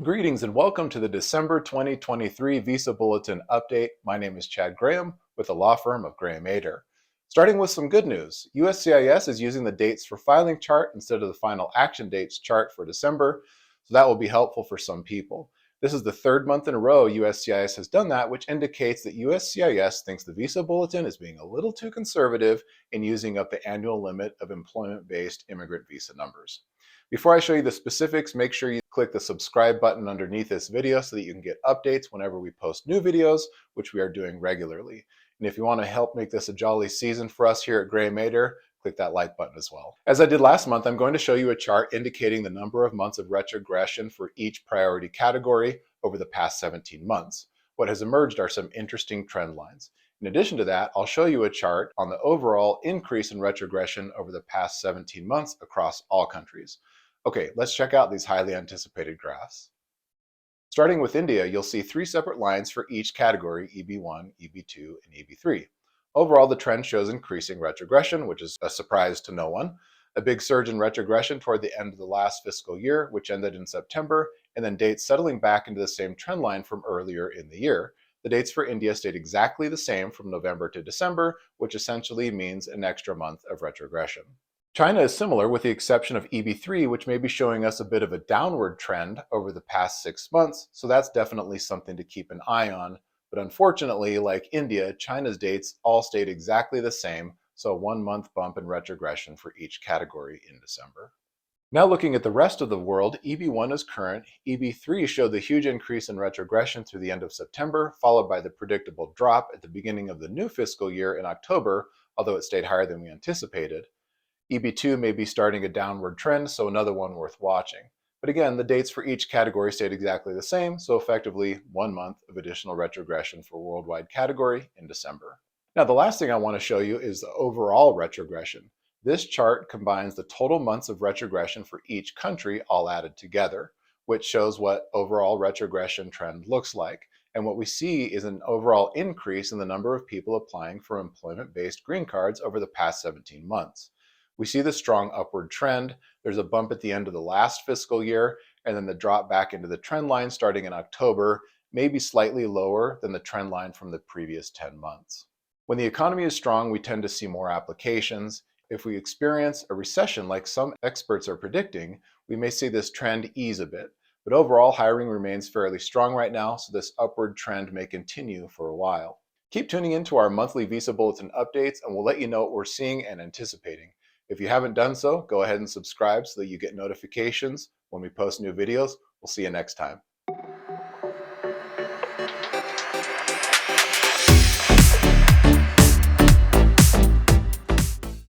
Greetings and welcome to the December 2023 Visa Bulletin update. My name is Chad Graham with the law firm of Graham Ader. Starting with some good news, USCIS is using the dates for filing chart instead of the final action dates chart for December, so that will be helpful for some people. This is the third month in a row USCIS has done that, which indicates that USCIS thinks the Visa Bulletin is being a little too conservative in using up the annual limit of employment-based immigrant visa numbers. Before I show you the specifics, make sure you click the subscribe button underneath this video so that you can get updates whenever we post new videos, which we are doing regularly. And if you want to help make this a jolly season for us here at Graham Ader, click that like button as well. As I did last month, I'm going to show you a chart indicating the number of months of retrogression for each priority category over the past 17 months. What has emerged are some interesting trend lines. In addition to that, I'll show you a chart on the overall increase in retrogression over the past 17 months across all countries. Okay, let's check out these highly anticipated graphs. Starting with India, you'll see three separate lines for each category, EB1, EB2, and EB3. Overall, the trend shows increasing retrogression, which is a surprise to no one. A big surge in retrogression toward the end of the last fiscal year, which ended in September, and then dates settling back into the same trend line from earlier in the year. The dates for India stayed exactly the same from November to December, which essentially means an extra month of retrogression. China is similar with the exception of EB3, which may be showing us a bit of a downward trend over the past 6 months, so that's definitely something to keep an eye on. But unfortunately, like India, China's dates all stayed exactly the same, so a 1 month bump in retrogression for each category in December. Now looking at the rest of the world, EB1 is current, EB3 showed the huge increase in retrogression through the end of September, followed by the predictable drop at the beginning of the new fiscal year in October, although it stayed higher than we anticipated. EB2 may be starting a downward trend, so another one worth watching. But again, the dates for each category stayed exactly the same, so effectively 1 month of additional retrogression for worldwide category in December. Now, the last thing I want to show you is the overall retrogression. This chart combines the total months of retrogression for each country all added together, which shows what overall retrogression trend looks like. And what we see is an overall increase in the number of people applying for employment-based green cards over the past 17 months. We see the strong upward trend. There's a bump at the end of the last fiscal year, and then the drop back into the trend line starting in October, maybe slightly lower than the trend line from the previous 10 months. When the economy is strong, we tend to see more applications. If we experience a recession like some experts are predicting, we may see this trend ease a bit. But overall, hiring remains fairly strong right now, so this upward trend may continue for a while. Keep tuning into our monthly Visa Bulletin updates, and we'll let you know what we're seeing and anticipating. If you haven't done so, go ahead and subscribe so that you get notifications when we post new videos. We'll see you next time.